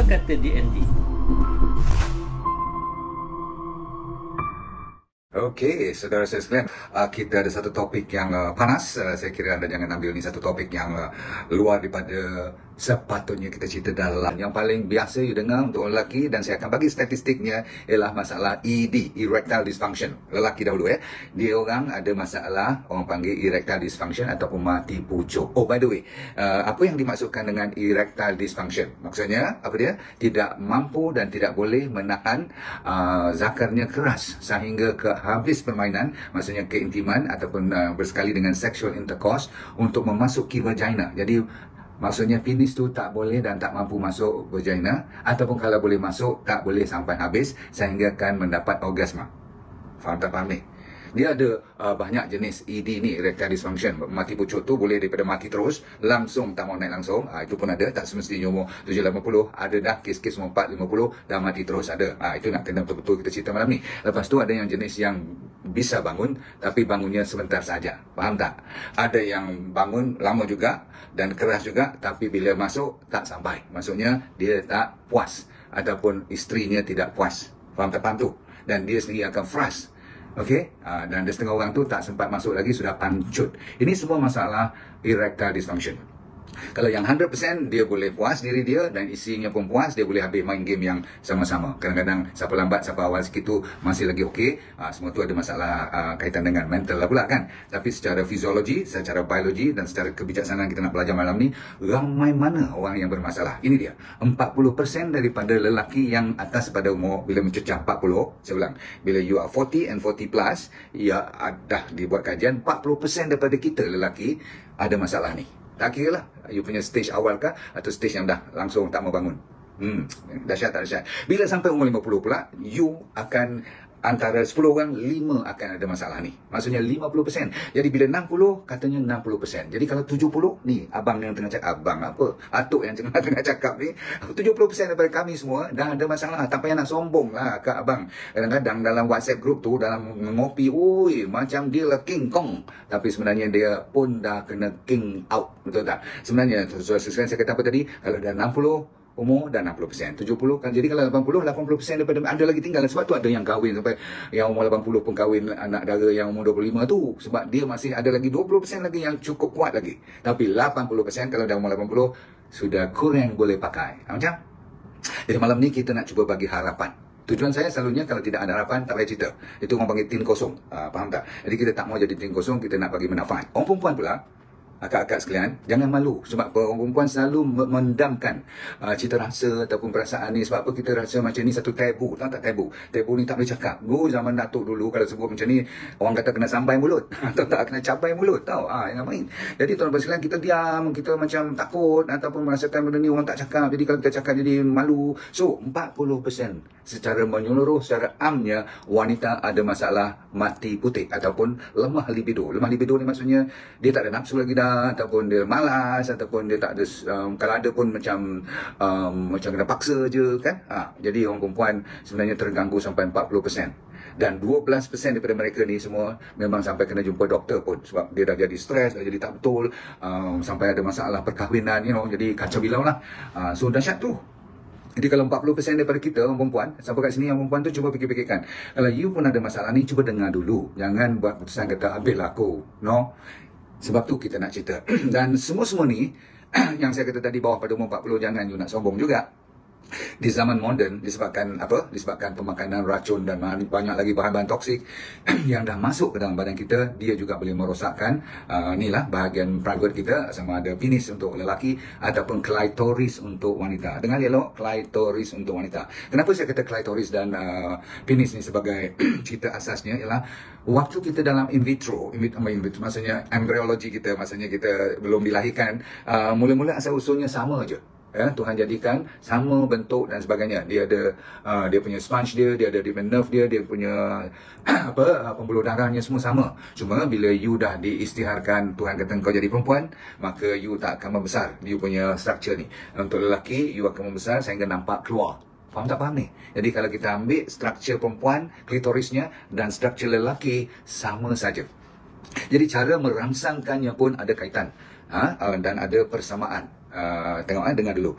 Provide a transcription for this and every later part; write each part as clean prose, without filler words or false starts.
kata DND. Okey, saudara saya sekalian, kita ada satu topik yang panas. Saya kira anda jangan ambil ni satu topik yang luar daripada sepatutnya kita cerita dalam. Yang paling biasa you dengar untuk lelaki, dan saya akan bagi statistiknya, ialah masalah ED, erectile dysfunction. Lelaki dahulu dia orang ada masalah, orang panggil erectile dysfunction ataupun mati pucuk. Oh, by the way, apa yang dimaksudkan dengan erectile dysfunction? Maksudnya apa dia? Tidak mampu dan tidak boleh menahan zakarnya keras sehingga ke habis permainan, maksudnya keintiman ataupun bersekali dengan sexual intercourse untuk memasuki vagina. Jadi maksudnya penis tu tak boleh dan tak mampu masuk vagina, ataupun kalau boleh masuk tak boleh sampai habis sehingga akan mendapat orgasma. Faham tak faham ni? Dia ada banyak jenis ED ni, erectile dysfunction. Mati pucuk tu boleh daripada mati terus, langsung tak mau naik langsung. Itu pun ada, tak semestinya umur 7-80. Ada dah kes-kes umur 4-50 dah mati terus ada. Itu nak kena betul-betul kita cerita malam ni. Lepas tu ada yang jenis yang bisa bangun, tapi bangunnya sebentar saja. Faham tak? Ada yang bangun lama juga dan keras juga, tapi bila masuk tak sampai. Maksudnya dia tak puas, ataupun isterinya tidak puas. Faham tak faham tu? Dan dia sendiri akan frust. Okey, dan ada setengah orang tu tak sempat masuk lagi, sudah pancut. Ini semua masalah erectile dysfunction. Kalau yang 100% dia boleh puas diri dia dan isinya pun puas, dia boleh habis main game yang sama-sama. Kadang-kadang siapa lambat, siapa awal sikit tu masih lagi okey. Semua tu ada masalah kaitan dengan mental lah pula kan. Tapi secara fiziologi, secara biologi dan secara kebijaksanaan kita nak belajar malam ni, ramai mana orang yang bermasalah. Ini dia, 40% daripada lelaki yang atas pada umur bila mencecah 40, saya ulang, bila you are 40 and 40 plus, ya dah dibuat kajian, 40% daripada kita lelaki ada masalah ni. Tak kira lah, you punya stage awal kah atau stage yang dah langsung tak mau bangun. Dahsyat tak dahsyat. Bila sampai umur 50 pula, you akan antara 10 orang, 5 akan ada masalah ni. Maksudnya 50%. Jadi bila 60, katanya 60%. Jadi kalau 70, ni abang yang tengah cakap, abang apa? Atuk yang tengah cakap ni, 70% daripada kami semua dah ada masalah. Tak payah nak sombong lah kat abang. Kadang-kadang dalam WhatsApp group tu, dalam ngopi, ui, macam dia lah King Kong. Tapi sebenarnya dia pun dah kena King out. Betul tak? Sebenarnya, sesuai saya kata apa tadi, kalau dah 60, umur dah 60%, 70 kan. Jadi kalau 80% daripada ada lagi tinggal. Sebab tu ada yang kahwin sampai yang umur 80 pun kahwin anak dara yang umur 25 tu. Sebab dia masih ada lagi 20% lagi yang cukup kuat lagi. Tapi 80% kalau dah umur 80 sudah kurang boleh pakai. Macam? Jadi malam ni kita nak cuba bagi harapan. Tujuan saya selalunya kalau tidak ada harapan tak payah cerita. Itu orang panggil tin kosong. Faham tak? Jadi kita tak mau jadi tin kosong, kita nak bagi manfaat. Orang perempuan pula, akak-akak sekalian, jangan malu. Sebab orang perempuan selalu mendamkan cita rasa ataupun perasaan ni. Sebab apa kita rasa macam ni satu tabu. Tahu tak tabu? Tabu ni tak boleh cakap. Zaman Datuk dulu kalau sebut macam ni, orang kata kena sambai mulut. Atau tak kena cabai mulut. Tahu? Jangan main. Jadi tuan-tuan sekalian, kita diam, kita macam takut ataupun merasakan benda ni orang tak cakap. Jadi kalau kita cakap jadi malu. So 40% secara menyeluruh, secara amnya, wanita ada masalah mati putih ataupun lemah libido. Lemah libido ni maksudnya dia tak ada nafsu lagi dah, ataupun dia malas, ataupun dia tak ada kalau ada pun macam kena paksa je kan. Jadi orang perempuan sebenarnya terganggu sampai 40%. Dan 12% daripada mereka ni semua memang sampai kena jumpa doktor pun. Sebab dia dah jadi stres, dah jadi tak betul, sampai ada masalah perkahwinan, jadi kacau bilau lah. So dahsyat tu. Jadi kalau 40% daripada kita orang perempuan, sampai kat sini yang perempuan tu cuba fikir-fikirkan. Kalau you pun ada masalah ni, cuba dengar dulu. Jangan buat keputusan kata habislah aku. No. Sebab tu kita nak cerita. Dan semua-semua ni yang saya kata tadi, bawah pada umur 40, jangan you nak sombong juga. Di zaman moden, disebabkan apa? Disebabkan pemakanan racun dan banyak lagi bahan-bahan toksik yang dah masuk ke dalam badan kita, dia juga boleh merosakkan inilah bahagian private kita, sama ada penis untuk lelaki ataupun klitoris untuk wanita. Dengar elok, klitoris untuk wanita. Kenapa saya kata klitoris dan penis ni sebagai cerita asasnya ialah waktu kita dalam in vitro maksudnya embryologi kita, maksudnya kita belum dilahirkan, mula-mula asal usulnya sama je. Tuhan jadikan sama bentuk dan sebagainya. Dia ada dia punya sponge dia ada nerve dia punya pembuluh darahnya semua sama. Cuma bila you dah diisytiharkan, Tuhan kata kau jadi perempuan, maka you tak akan membesar. You punya structure ni. Untuk lelaki, you akan membesar sehingga nampak keluar. Faham tak faham ni? Jadi kalau kita ambil struktur perempuan, klitorisnya, dan struktur lelaki sama saja. Jadi cara merangsangkannya pun ada kaitan dan ada persamaan. Tengok dengar dulu.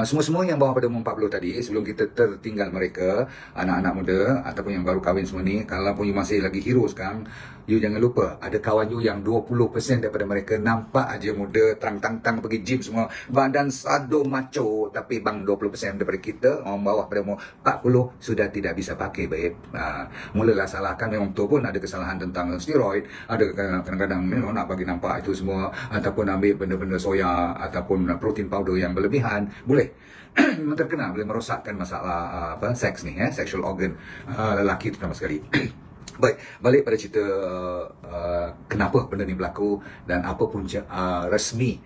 Semua-semua yang bawah pada umur 40 tadi, sebelum kita tertinggal mereka, anak-anak muda ataupun yang baru kahwin semua ni, kalau pun you masih lagi hero sekarang, you jangan lupa ada kawan you yang 20% daripada mereka nampak aja muda, terang-tang pergi gym semua, badan sado macho, tapi bang 20% daripada kita orang bawah pada umur 40 sudah tidak bisa pakai babe. Mulalah salahkan, memang betul pun ada kesalahan tentang steroid, ada kadang-kadang nak bagi nampak itu semua, ataupun ambil benda-benda soya ataupun protein powder yang berlebihan, boleh memang terkena, boleh merosakkan masalah seks ni, sexual organ lelaki terutama sekali. Baik, balik pada cerita kenapa benda ni berlaku dan apa punca resmi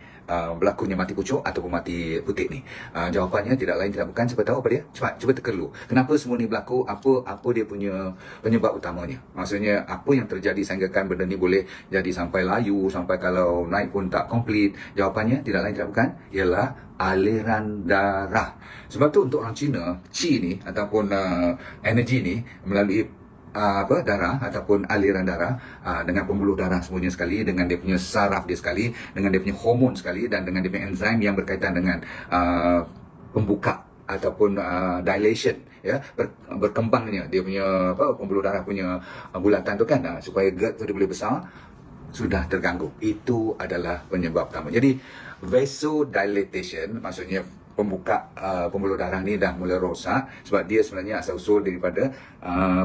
berlakunya mati pucuk ataupun mati putih ni. Jawapannya tidak lain tidak bukan, siapa tahu apa dia? Cepat, cuba teka dulu. Kenapa semua ni berlaku? Apa dia punya penyebab utamanya? Maksudnya apa yang terjadi sehingga kan benda ni boleh jadi sampai layu, sampai kalau naik pun tak komplit? Jawapannya tidak lain tidak bukan, ialah aliran darah. Sebab tu untuk orang Cina, qi ni ataupun energi ni melalui darah ataupun aliran darah, dengan pembuluh darah semuanya sekali, dengan dia punya saraf dia sekali, dengan dia punya hormon sekali, dan dengan dia punya enzim yang berkaitan dengan pembuka ataupun dilation, ya, berkembangnya dia punya pembuluh darah punya bulatan tu kan, supaya GERD tu dia boleh besar, sudah terganggu. Itu adalah penyebab utama. Jadi vasodilatation maksudnya pembuka pembuluh darah ni dah mula rosak, sebab dia sebenarnya asal usul daripada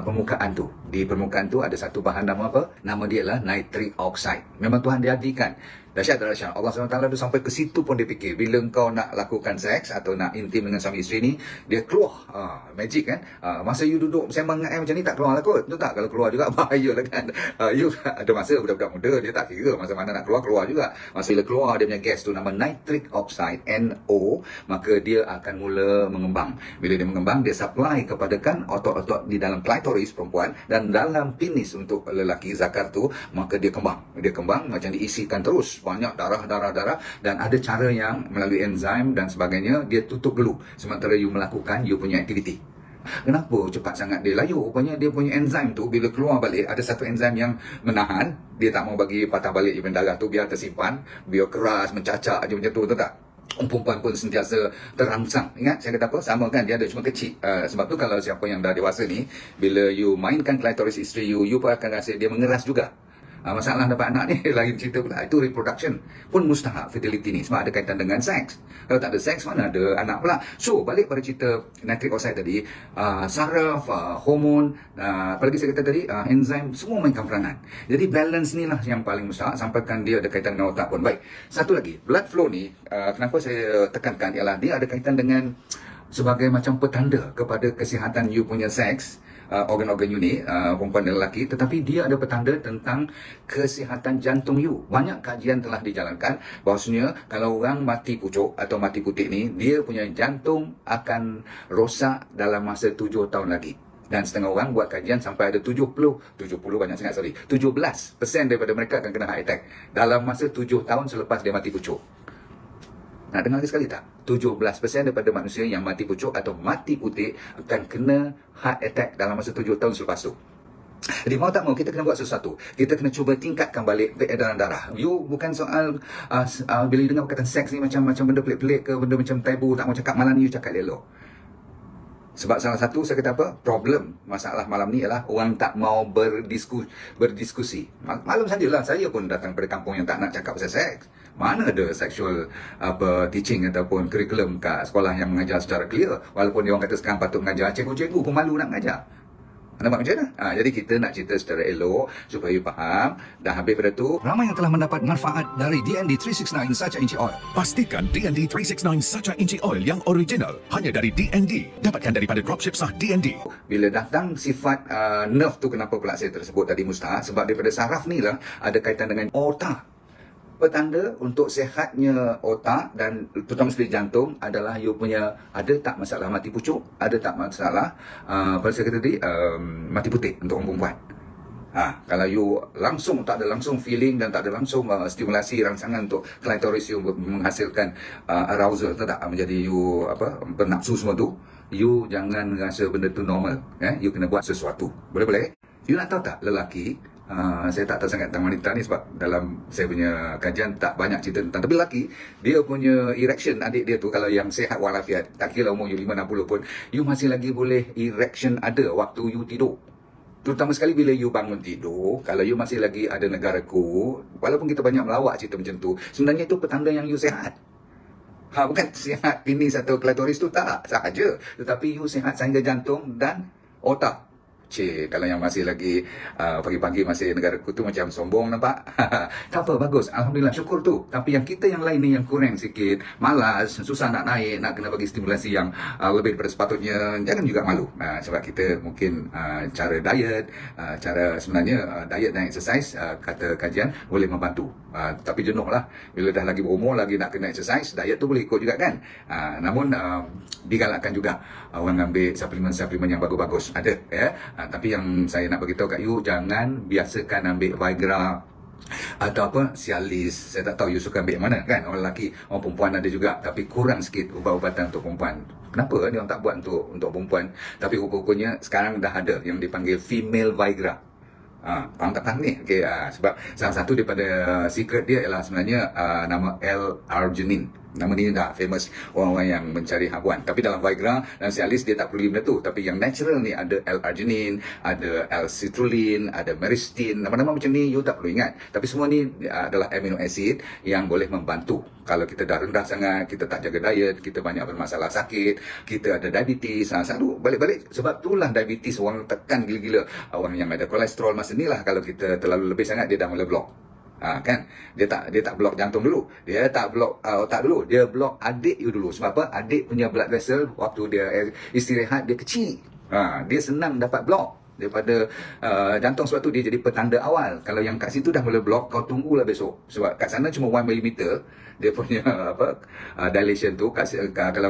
permukaan tu. Di permukaan tu ada satu bahan nama apa? Nama dia adalah nitric oxide. Memang Tuhan dia jadikan. Dahsyat tak dahsyat? Allah SWT tu sampai ke situ pun dia fikir. Bila kau nak lakukan seks atau nak intim dengan suami isteri ni, dia keluar. Magic kan? Masa you duduk sembang dengan macam ni tak keluar lah kot. Betul tak? Kalau keluar juga bahaya lah kan? You ada masa budak-budak muda dia tak kira masa mana nak keluar juga. Masa bila keluar dia punya gas tu nama nitric oxide, NO, maka dia akan mula mengembang. Bila dia mengembang, dia supply kepada kan otot-otot di dalam klitoris perempuan dan dalam penis untuk lelaki zakar tu, maka dia kembang. Dia kembang macam diisikan terus. Banyak darah, dan ada cara yang melalui enzim dan sebagainya, dia tutup dulu sementara you melakukan you punya aktiviti. Kenapa cepat sangat dia layu? Rupanya dia punya enzim tu bila keluar balik, ada satu enzim yang menahan, dia tak mau bagi patah balik even darah tu, biar tersimpan, biar keras, mencacak je macam tu, tahu tak? Perempuan pun sentiasa terangsang. Ingat saya kata apa? Sama kan, dia ada cuma kecil. Sebab tu kalau siapa yang dah dewasa ni, bila you mainkan klitoris isteri you, you pun akan rasa dia mengeras juga. Masalah dapat anak ni lain cerita pula. Itu reproduction pun mustahak, fertility ni, sebab ada kaitan dengan seks. Kalau tak ada seks, mana ada anak pula. So balik pada cerita nitric oxide tadi, saraf, hormon, apalagi saya kata tadi, enzim, semua mainkan peranan. Jadi balance ni lah yang paling mustahak, sampaikan dia ada kaitan dengan otak pun. Baik, satu lagi, blood flow ni, kenapa saya tekankan ialah dia ada kaitan dengan sebagai macam petanda kepada kesihatan you punya seks, organ-organ you ni, perempuan dan lelaki, tetapi dia ada petanda tentang kesihatan jantung you. Banyak kajian telah dijalankan bahawasanya kalau orang mati pucuk atau mati putih ni, dia punya jantung akan rosak dalam masa 7 tahun lagi. Dan setengah orang buat kajian sampai ada 70 banyak sangat, sorry, 17% daripada mereka akan kena heart attack dalam masa 7 tahun selepas dia mati pucuk. Nak dengar sekali tak? 17% daripada manusia yang mati pucuk atau mati putih akan kena heart attack dalam masa 7 tahun selepas tu. Jadi mau tak mau kita kena buat sesuatu. Kita kena cuba tingkatkan balik peredaran darah. You bukan soal bila you dengar perkataan seks ni macam benda pelik-pelik ke, benda macam tabu, tak mau cakap, malam ni you cakap elok. Sebab salah satu saya kata apa? Problem masalah malam ni ialah orang tak mau berdiskusi. Malam sajalah saya pun datang pada kampung yang tak nak cakap pasal seks. Mana ada sexual teaching ataupun kurikulum kat sekolah yang mengajar secara clear. Walaupun dia orang kata sekarang patut mengajar, cikgu-cikgu pun malu nak mengajar. Nampak macam mana? Jadi kita nak cerita secara elok supaya you faham. Dan habis pada tu, ramai yang telah mendapat manfaat dari DND 369 Sacha Inci Oil. Pastikan DND 369 Sacha Inci Oil yang original hanya dari DND. Dapatkan daripada dropship sah DND. bila datang sifat nerve tu, kenapa pula saya tersebut tadi mustahak? Sebab daripada saraf ni lah ada kaitan dengan otak. Petanda untuk sihatnya otak dan terutama sekali jantung adalah you punya ada tak masalah mati pucuk, ada tak masalah pada saya kata tadi mati putih untuk orang perempuan. Kalau you langsung tak ada langsung feeling dan tak ada langsung stimulasi rangsangan untuk klitoris you menghasilkan arousal, tak menjadi you bernafsu semua tu, you jangan rasa benda tu normal. You kena buat sesuatu. Boleh-boleh. You nak tahu tak lelaki Saya tak tahu sangat tentang wanita ni sebab dalam saya punya kajian tak banyak cerita tentang. Tapi lelaki, dia punya erection adik dia tu, kalau yang sihat walafiat, tak kira umur you 5-60 pun, you masih lagi boleh erection ada waktu you tidur. Terutama sekali bila you bangun tidur, kalau you masih lagi ada negaraku, walaupun kita banyak melawak cerita macam tu, sebenarnya itu petanda yang you sihat. Bukan sihat penis atau klitoris tu tak sahaja, tetapi you sihat sehingga jantung dan otak. Kalau yang masih lagi pagi-pagi masih negaraku tu macam sombong nampak. Tak apa, bagus. Alhamdulillah, syukur tu. Tapi yang kita yang lain ni yang kurang sikit, malas, susah nak naik, nak kena bagi stimulasi yang lebih daripada sepatutnya, jangan juga malu. Sebab kita mungkin cara diet, cara sebenarnya diet dan exercise, kata kajian, boleh membantu. Tapi jenuh lah. Bila dah lagi berumur, lagi nak kena exercise, diet tu boleh ikut juga kan. Namun, digalakkan juga orang ambil suplemen-suplemen yang bagus-bagus. Ada, ya. Tapi yang saya nak beritahu kat you, jangan biasakan ambil Viagra atau apa, Cialis. Saya tak tahu you suka ambil mana kan. Orang lelaki, orang perempuan ada juga, tapi kurang sikit ubat-ubatan untuk perempuan. Kenapa dia orang tak buat untuk perempuan? Tapi rupa-rupanya sekarang dah ada yang dipanggil female Viagra. Faham tak faham ni? Okay, sebab salah satu daripada secret dia ialah sebenarnya nama L-arginine. Nama ni dah famous orang-orang yang mencari habuan. Tapi dalam Viagra dan Cialis dia tak perlu benda tu. Tapi yang natural ni ada L-arginine, ada L-citrulline, ada meristin. Nama-nama macam ni you tak perlu ingat. Tapi semua ni adalah amino acid yang boleh membantu. Kalau kita dah rendah sangat, kita tak jaga diet, kita banyak bermasalah sakit, kita ada diabetes, selalu balik-balik. Sebab itulah diabetes orang tekan gila-gila. Orang yang ada kolesterol masa ni lah, kalau kita terlalu lebih sangat dia dah mula blok. Kan dia tak blok jantung dulu, dia tak blok otak dulu, dia blok adik you dulu. Sebab apa? Adik punya blood vessel waktu dia istirahat dia kecil, dia senang dapat blok daripada jantung. Sebab tu dia jadi petanda awal. Kalau yang kat situ dah mula blok, kau tunggulah besok. Sebab kat sana cuma 1 mm dia punya dilation tu. Kalau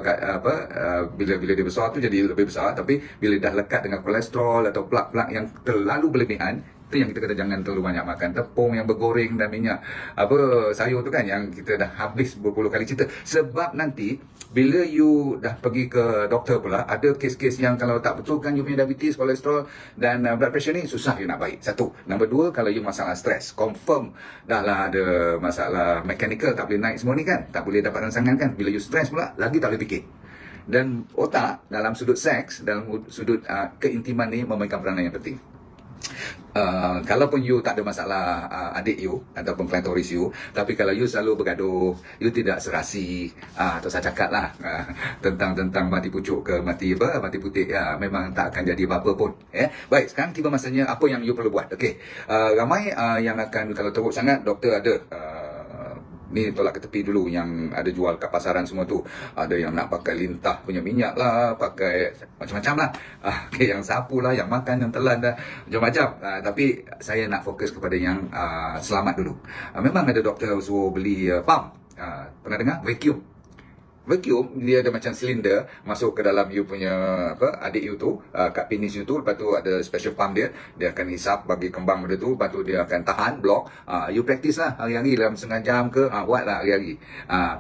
bila dia besar tu jadi lebih besar. Tapi bila dah lekat dengan kolesterol atau plak-plak yang terlalu berlebihan, itu yang kita kata jangan terlalu banyak makan tepung yang bergoreng dan minyak sayur tu kan, yang kita dah habis berpuluh kali cerita. Sebab nanti bila you dah pergi ke doktor pula, ada kes-kes yang kalau tak betul kan you punya diabetes, kolesterol dan blood pressure ni, susah you nak baik. Satu. Nombor dua, kalau you masalah stres, confirm dah lah ada masalah mechanical, tak boleh naik semua ni kan, tak boleh dapat rangsangan kan. Bila you stres pula, lagi tak boleh fikir. Dan otak dalam sudut seks, dalam sudut keintiman ni memegang peranan yang penting. Kalaupun you tak ada masalah adik you ataupun klitoris you, tapi kalau you selalu bergaduh, you tidak serasi, atau saya cakap lah tentang mati pucuk ke mati putih, memang tak akan jadi apa-apa pun. Baik, sekarang tiba masanya apa yang you perlu buat. Okey, ramai yang akan, kalau teruk sangat, doktor ada ni tolak ke tepi dulu yang ada jual kat pasaran semua tu. Ada yang nak pakai lintah punya minyak lah, pakai macam-macam lah. Okay, yang sapu lah, yang makan, yang telan dah, macam-macam. Tapi saya nak fokus kepada yang selamat dulu. Memang ada doktor suruh beli pump. Pernah dengar? Vacuum, dia ada macam silinder masuk ke dalam you punya adik you tu, kat penis you tu. Lepas tu ada special pump dia akan hisap bagi kembang benda tu. Lepas tu dia akan tahan blok. You practice lah hari-hari dalam setengah jam ke, buat lah hari-hari.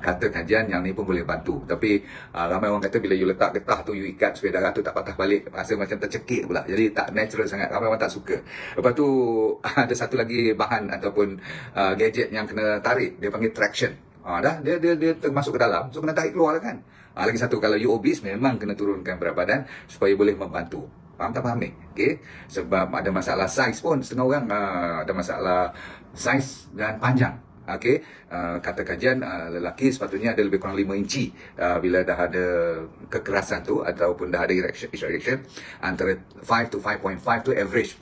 Kata kajian yang ni pun boleh bantu. Tapi ramai orang kata bila you letak getah tu, you ikat supaya darah tu tak patah balik, rasa macam tercekik pula, jadi tak natural sangat. Ramai orang tak suka. Lepas tu ada satu lagi bahan ataupun gadget yang kena tarik, dia panggil traction. Dia termasuk ke dalam, so kena tarik keluar lah kan. Lagi satu, kalau you obese, memang kena turunkan berat badan supaya boleh membantu. Faham tak faham ni? Okay? Sebab ada masalah saiz pun, setengah orang ada masalah saiz dan panjang. Okay? Kata kajian, lelaki sepatutnya ada lebih kurang 5 inci bila dah ada kekerasan tu ataupun dah ada erection. Antara 5 to 5.5 tu average.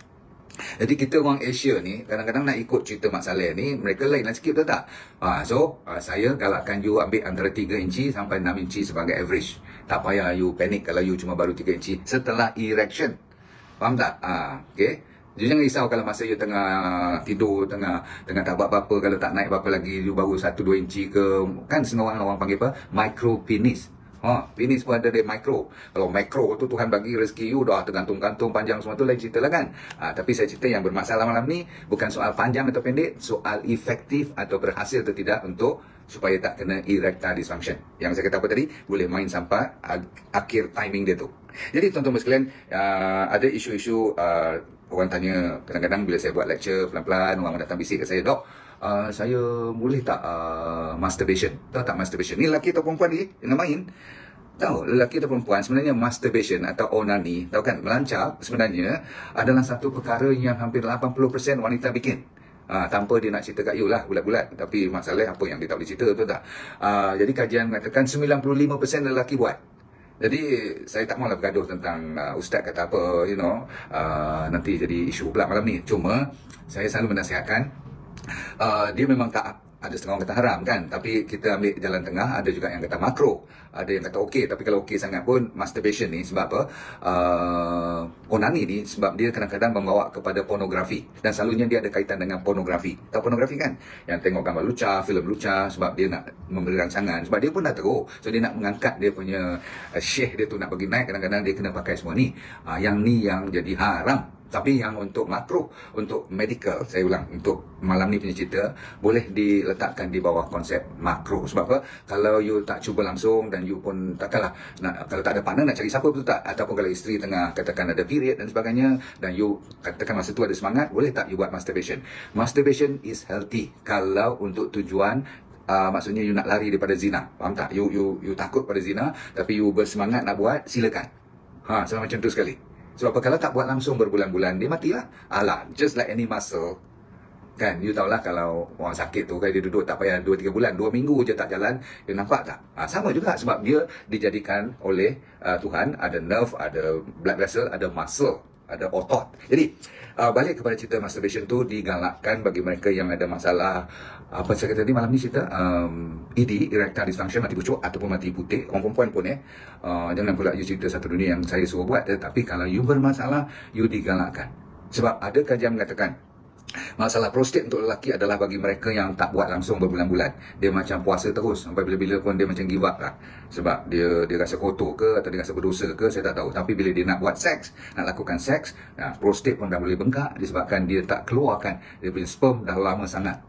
Jadi kita orang Asia ni kadang-kadang nak ikut cerita Mak Saleh ni, mereka lain lah sikit, betul tak? Saya galakkan you ambil antara 3 inci sampai 6 inci sebagai average. Tak payah you panik kalau you cuma baru 3 inci setelah erection. Faham tak? Okay? Jadi jangan risau kalau masa you tengah tidur, tengah tak buat apa-apa, kalau tak naik apa-apa lagi, you baru 1-2 inci ke. Kan senang orang panggil apa? Micro penis. Penis pun ada dia micro. Kalau micro tu Tuhan bagi rezeki you dah tergantung-gantung panjang semua tu lain cerita lah kan. Tapi saya cerita yang bermasalah malam ni bukan soal panjang atau pendek, soal efektif atau berhasil atau tidak untuk supaya tak kena erectile dysfunction. Yang saya kata apa tadi, boleh main sampai akhir timing dia tu. Jadi tuan-tuan sekalian, ada isu-isu orang tanya kadang-kadang bila saya buat lecture pelan-pelan, orang datang bisik kat saya, "Dok, saya boleh tak masturbation?" Tahu tak masturbation? Ni lelaki atau perempuan ni jangan main. Tahu, lelaki atau perempuan sebenarnya masturbation atau onani, tahu kan, melancap sebenarnya adalah satu perkara yang hampir 80% wanita bikin. Tanpa dia nak cerita kat you lah bulat-bulat. Tapi masalahnya apa yang dia tak boleh cerita, betul tak? Jadi kajian mengatakan 95% lelaki buat. Jadi saya tak maulah bergaduh tentang ustaz kata apa, nanti jadi isu pula malam ni. Cuma saya selalu menasihatkan, dia memang tak ada setengah orang kata haram kan, tapi kita ambil jalan tengah. Ada juga yang kata makro, ada yang kata okey, tapi kalau okey sangat pun masturbation ni sebab apa, onani ni sebab dia kadang-kadang membawa kepada pornografi, dan selalunya dia ada kaitan dengan pornografi. Tahu pornografi kan, yang tengok gambar lucah, filem lucah, sebab dia nak memberi rancangan, sebab dia pun dah teruk, so dia nak mengangkat dia punya syekh dia tu nak bagi naik, kadang-kadang dia kena pakai semua ni. Yang ni yang jadi haram. Tapi yang untuk makruh, untuk medical, saya ulang, untuk malam ni punya cerita, boleh diletakkan di bawah konsep makruh. Sebab apa? Kalau you tak cuba langsung dan you pun takkanlah, kalau tak ada partner nak cari siapa, betul tak? Ataupun kalau isteri tengah katakan ada period dan sebagainya, dan you katakan masa tu ada semangat, boleh tak you buat masturbation? Masturbation is healthy kalau untuk tujuan maksudnya you nak lari daripada zina. Faham tak? You takut pada zina, tapi you bersemangat nak buat, silakan. Sama macam tu sekali. Sebab apa, kalau tak buat langsung berbulan-bulan, dia matilah. Alah, just like any muscle. Kan, you tahulah kalau orang sakit tu, kan dia duduk tak payah 2-3 bulan, 2 minggu je tak jalan, dia nampak tak? Sama juga sebab dia dijadikan oleh Tuhan, ada nerve, ada blood vessel, ada muscle, ada otot. Jadi, balik kepada cerita masturbation tu digalakkan bagi mereka yang ada masalah, apa saya kata tadi malam ni cerita, ED, erectile dysfunction, mati pucuk ataupun mati putih, orang perempuan pun jangan pula you cerita satu dunia yang saya suruh buat, tetapi kalau you bermasalah, you digalakkan. Sebab ada kajian mengatakan masalah prostat untuk lelaki adalah bagi mereka yang tak buat langsung berbulan-bulan. Dia macam puasa terus sampai bila-bila pun dia macam give up lah. Sebab dia rasa kotor ke atau dia rasa berdosa ke, saya tak tahu. Tapi bila dia nak buat seks, nak lakukan seks, prostat pun dah boleh bengkak disebabkan dia tak keluarkan dia punya sperm dah lama sangat.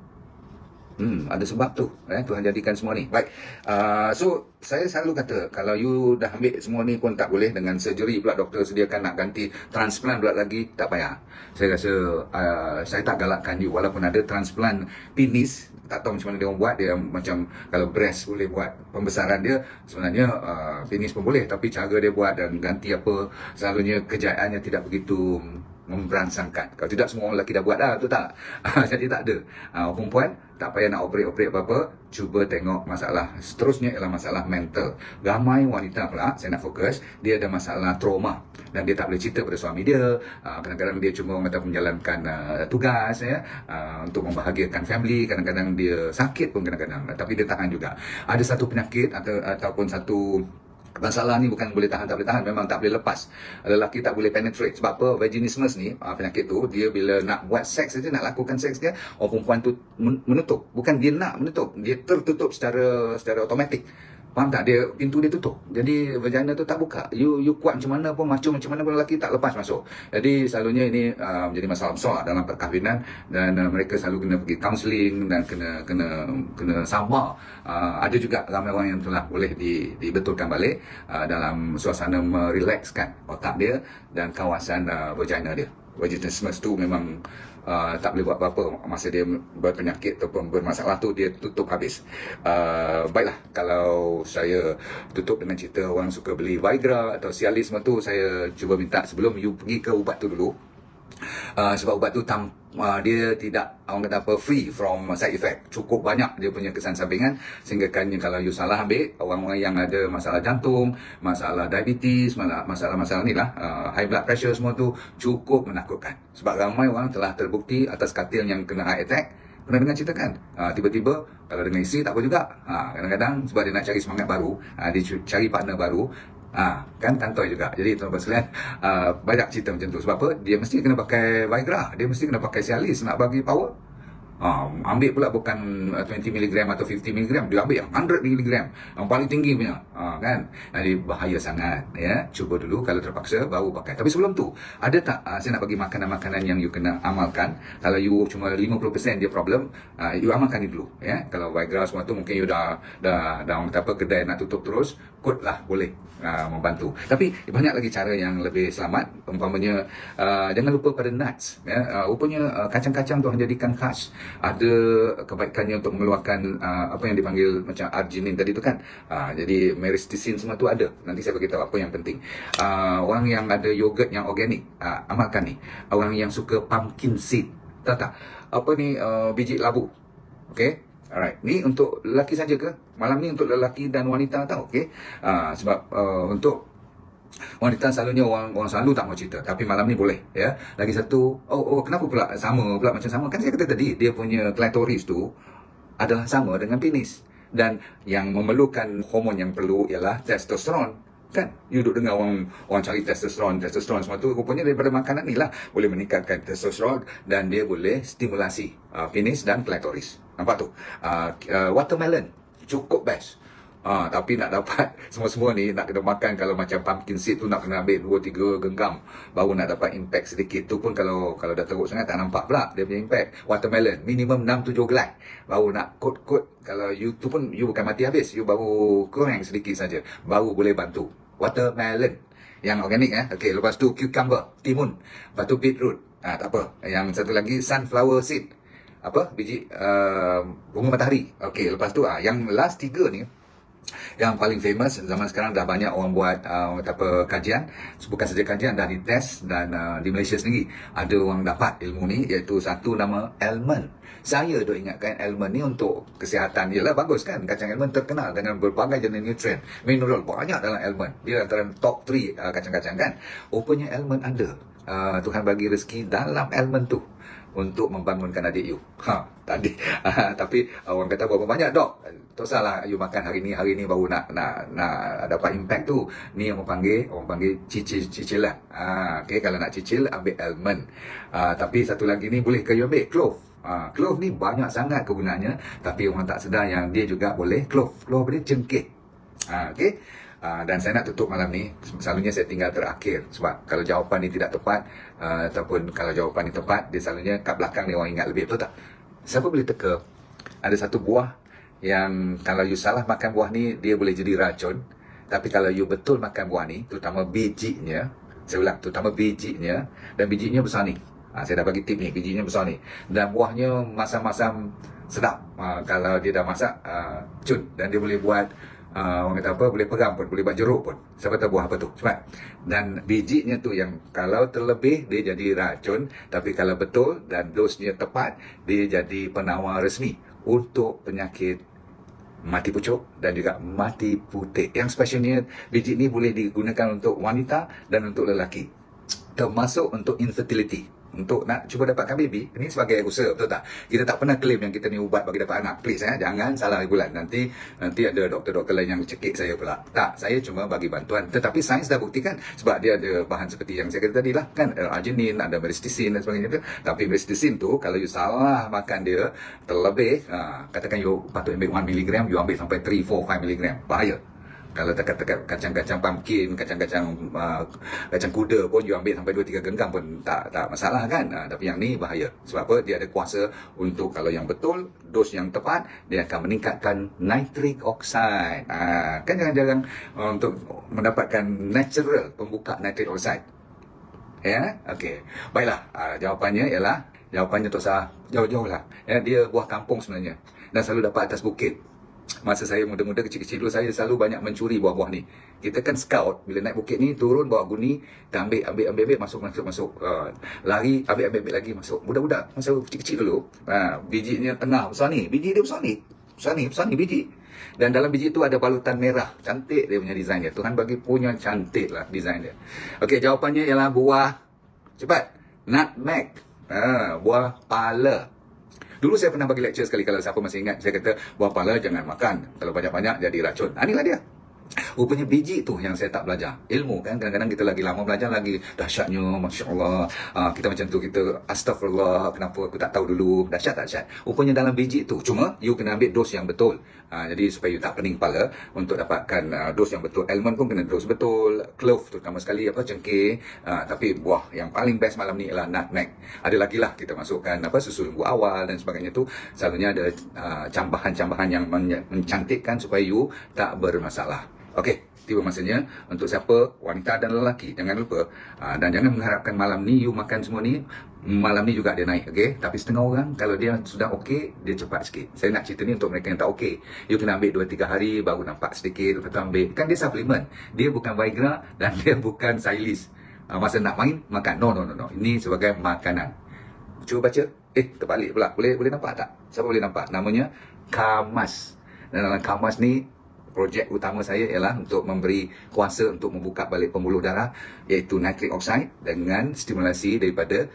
Ada sebab tu, Tuhan jadikan semua ni. Baik, so saya selalu kata, kalau you dah ambil semua ni pun tak boleh, dengan surgery pula doktor sediakan nak ganti transplant pula lagi, tak payah. Saya rasa saya tak galakkan you, walaupun ada transplant penis, tak tahu macam mana dia orang buat, dia macam kalau breast boleh buat pembesaran dia, sebenarnya penis pun boleh, tapi cara dia buat dan ganti apa, selalunya kejayaannya tidak begitu memberangsangkan. Kalau tidak, semua orang lelaki dah buat dah, betul tak? Jadi tak ada. Perempuan tak payah nak operate apa-apa, cuba tengok masalah seterusnya ialah masalah mental. Ramai wanita pula, saya nak fokus, dia ada masalah trauma dan dia tak boleh cerita pada suami dia. Kadang-kadang dia cuma orang kata menjalankan tugas untuk membahagiakan family, kadang-kadang dia sakit pun kadang-kadang, tapi dia tahan juga. Ada satu penyakit ataupun satu masalah ni, bukan boleh tahan tak boleh tahan, memang tak boleh lepas. Lelaki tak boleh penetrate. Sebab apa? Vaginismus ni, penyakit tu, dia bila nak buat seks saja, nak lakukan seks dia, orang perempuan tu menutup. Bukan dia nak menutup, dia tertutup secara automatik. Faham tak? Pintu dia tutup. Jadi vagina tu tak buka. You kuat macam mana pun, macam mana pun, lelaki tak lepas masuk. Jadi selalunya ini menjadi masalah besar dalam perkahwinan, dan mereka selalu kena pergi counselling dan kena sabar. Ada juga ramai orang yang telah boleh dibetulkan balik dalam suasana merelakskan otak dia dan kawasan vagina dia. Vaginismus tu memang tak boleh buat apa-apa. Masa dia berpenyakit ataupun bermasalah tu, dia tutup habis. Baiklah, kalau saya tutup dengan cerita orang suka beli Viagra atau Cialis semua tu, saya cuba minta sebelum you pergi ke ubat tu dulu. Sebab ubat tu dia tidak, orang kata apa, free from side effect. Cukup banyak dia punya kesan sampingan, sehingga kan kalau you salah ambil, orang-orang yang ada masalah jantung, masalah diabetes, masalah ni lah, high blood pressure semua tu cukup menakutkan. Sebab ramai orang telah terbukti atas katil yang kena heart attack. Pernah dengar cerita kan? Tiba-tiba kalau dengan isteri tak apa juga, kadang-kadang sebab dia nak cari semangat baru, dia cari partner baru, kan kantoi juga. Jadi tuan-tuan sekalian, banyak cerita macam tu. Sebab apa? Dia mesti kena pakai Viagra, dia mesti kena pakai Cialis nak bagi power. Ambil pula bukan 20mg atau 50mg, dia ambil yang 100mg, yang paling tinggi punya, kan? Jadi bahaya sangat, ya. Cuba dulu, kalau terpaksa baru pakai. Tapi sebelum tu, ada tak saya nak bagi makanan-makanan yang you kena amalkan. Kalau you cuma 50% dia problem, you amalkan ni dulu, ya. Kalau Viagra semua tu mungkin you dah orang kata apa, kedai nak tutup terus, kot lah boleh membantu. Tapi banyak lagi cara yang lebih selamat. Umpamanya jangan lupa pada nuts. Rupanya kacang-kacang tu jadikan khas. Ada kebaikannya untuk mengeluarkan apa yang dipanggil macam arginin tadi tu kan. Jadi myristicin semua tu ada. Nanti saya beritahu apa yang penting. Orang yang ada yogurt yang organik, amalkan ni. Orang yang suka pumpkin seed, tahu tak? Apa ni biji labu. Okey. Alright, ni untuk lelaki saja ke? Malam ni untuk lelaki dan wanita tahu, okey? Sebab untuk wanita selalunya orang selalu tak mau cerita, tapi malam ni boleh, ya. Lagi satu, kenapa pula sama pula macam sama? Kan saya kata tadi, dia punya klitoris tu adalah sama dengan penis. Dan yang memerlukan hormon yang perlu ialah testosteron. Kan, you duduk dengar orang cari testosteron semua tu, rupanya daripada makanan ni lah boleh meningkatkan testosteron dan dia boleh stimulasi penis dan klitoris. Nampak tu? Watermelon cukup best. Tapi nak dapat semua-semua ni nak kena makan. Kalau macam pumpkin seed tu nak kena ambil 2-3 genggam baru nak dapat impact sedikit. Tu pun kalau dah teruk sangat tak nampak pula dia punya impact. Watermelon minimum 6-7 gelai baru nak kot-kot. Kalau you tu pun you bukan mati habis, you baru kurang sedikit saja baru boleh bantu. Watermelon yang organik Okey, lepas tu cucumber, timun, lepas tu beetroot. Tak apa. Yang satu lagi sunflower seed. Apa? Biji bunga matahari. Okey, lepas tu yang last 3 ni yang paling famous zaman sekarang. Dah banyak orang buat kajian, bukan saja kajian, dah dites. Dan di Malaysia sendiri ada orang dapat ilmu ni, iaitu satu nama almond. Saya dah ingatkan almond ni untuk kesihatan. Yelah, bagus kan, kacang almond terkenal dengan berbagai jenis nutrien, mineral banyak dalam almond. Dia antara top 3 kacang-kacang kan. Rupanya almond ada, Tuhan bagi rezeki dalam almond tu untuk membangunkan adik you. Tadi tapi orang kata berapa banyak dok? Tak salah you makan hari ni baru nak dapat impact tu. Ni yang orang panggil cicilan. Okey, kalau nak cicil ambil almond. Tapi satu lagi ni boleh ke you ambil clove. Clove ni banyak sangat kegunaannya, tapi orang tak sedar yang dia juga boleh clove dia cengkeh. Okey. Dan saya nak tutup malam ni, selalunya saya tinggal terakhir. Sebab kalau jawapan ni tidak tepat, ataupun kalau jawapan ni tepat, dia selalunya kat belakang ni orang ingat lebih, betul tak? Siapa boleh teka? Ada satu buah yang kalau you salah makan buah ni, dia boleh jadi racun. Tapi kalau you betul makan buah ni, terutama bijinya, saya ulang, terutama bijinya, dan bijinya besar ni. Saya dah bagi tip ni, bijinya besar ni. Dan buahnya masam-masam sedap. Kalau dia dah masak, cun. Dan dia boleh buat orang kata apa, boleh pegang pun, boleh buat jeruk pun. Siapa tahu buah apa tu, sebab dan bijinya tu yang kalau terlebih dia jadi racun, tapi kalau betul dan dosnya tepat, dia jadi penawar resmi untuk penyakit mati pucuk dan juga mati putih. Yang specialnya, biji ni boleh digunakan untuk wanita dan untuk lelaki, termasuk untuk infertility. Untuk nak cuba dapatkan baby, ini sebagai usaha, betul tak? Kita tak pernah claim yang kita ni ubat bagi dapat anak. Please jangan salah bulan. Nanti ada doktor-doktor lain yang cekik saya pula. Tak, saya cuma bagi bantuan. Tetapi sains dah buktikan, sebab dia ada bahan seperti yang saya kata tadi lah kan, arginin, ada myristicin dan sebagainya. Tapi myristicin tu kalau you salah makan dia terlebih, katakan you patut ambil 1 mg, you ambil sampai 3, 4, 5 mg. Bahaya. Kalau dekat kacang-kacang pumpkin, kacang-kacang kuda pun you ambil sampai 2-3 genggam pun tak masalah kan. Tapi yang ni bahaya. Sebab apa? Dia ada kuasa untuk, kalau yang betul, dos yang tepat, dia akan meningkatkan nitric oxide. Kan jarang-jarang untuk mendapatkan natural pembuka nitric oxide. Ya, okey. Baiklah, jawapannya tak usah jauh-jauh lah. Dia buah kampung sebenarnya. Dan selalu dapat atas bukit. Masa saya muda-muda, kecil-kecil dulu, saya selalu banyak mencuri buah-buah ni. Kita kan scout, bila naik bukit ni, turun bawa guni, kita ambil, masuk. Lari, ambil lagi, masuk. Budak-budak, masa kecil-kecil dulu, bijinya tengah, besar ni. Biji dia besar ni. Besar ni biji. Dan dalam biji tu ada balutan merah. Cantik dia punya design dia. Tuhan bagi punya cantik lah design dia. Okey, jawapannya ialah buah, cepat, nutmeg. Buah pala. Dulu saya pernah bagi lecture sekali, kalau siapa masih ingat, saya kata buah pala jangan makan, kalau banyak-banyak jadi racun. Inilah dia. Rupanya biji tu yang saya tak belajar. Ilmu kan, kadang-kadang kita lagi lama belajar, lagi dahsyatnya, Masya Allah. Kita macam tu, kita astagfirullah, kenapa aku tak tahu dulu. Dahsyat. Rupanya dalam biji tu, cuma you kena ambil dos yang betul. Jadi supaya you tak pening kepala, untuk dapatkan dos yang betul. Almond pun kena dos betul. Clove terutama sekali, cengkeh. Tapi buah yang paling best malam ni ialah nutmeg. Ada lagi lah kita masukkan susu lembu awal dan sebagainya tu. Selalunya ada cambahan-cambahan yang mencantikkan supaya you tak bermasalah. Okey. tiba masanya untuk siapa wanita dan lelaki, jangan lupa dan jangan mengharapkan malam ni you makan semua ni, malam ni juga dia naik, okey? Tapi setengah orang kalau dia sudah okey, dia cepat sikit. Saya nak cerita ni untuk mereka yang tak okey. You kena ambil 2-3 hari baru nampak sedikit, lepas tu ambil. Kan dia suplemen. Dia bukan Viagra dan dia bukan Cialis. Masa nak main makan. No. Ini sebagai makanan. Cuba baca. Terbalik pula. Boleh nampak tak? Siapa boleh nampak? Namanya Kamas. Dan dalam Kamas ni, projek utama saya ialah untuk memberi kuasa untuk membuka balik pembuluh darah, iaitu nitric oxide dengan stimulasi daripada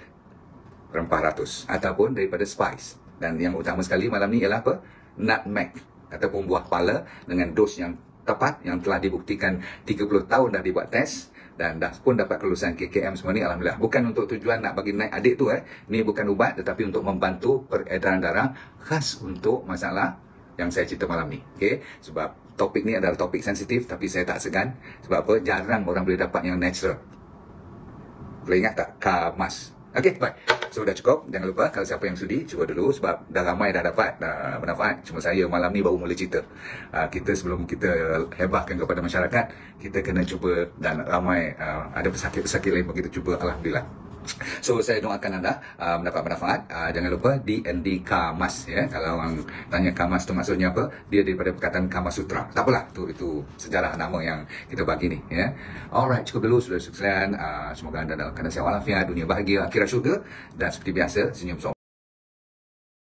rempah ratus ataupun daripada spice. Dan yang utama sekali malam ni ialah apa? Nutmeg ataupun buah pala dengan dos yang tepat yang telah dibuktikan 30 tahun dah dibuat test dan dah pun dapat kelulusan KKM semua ni, alhamdulillah. Bukan untuk tujuan nak bagi naik adik tu ni bukan ubat, tetapi untuk membantu peredaran darah khas untuk masalah yang saya cerita malam ni. Okey, sebab topik ni adalah topik sensitif tapi saya tak segan. Sebab apa? Jarang orang boleh dapat yang natural. Boleh ingat tak? Kamas. Okey, baik. So dah cukup. Jangan lupa kalau siapa yang sudi cuba dulu sebab dah ramai dah dapat manfaat. Cuma saya malam ni baru mula cerita. Kita sebelum kita hebahkan kepada masyarakat, kita kena cuba dan ramai ada pesakit-pesakit lain pun kita cuba, alhamdulillah. So saya doakan anda mendapat manfaat. Jangan lupa DND Kamas ya. Kalau orang tanya Kamas tu maksudnya apa, dia daripada perkataan Kama Sutra. Tak apalah, itu sejarah nama yang kita bagi ni ya. Alright, cukup dulu sudah sekalian. Semoga anda dalam keadaan sihat walafiat, dunia bahagia, akhirat syurga, dan seperti biasa senyum seorang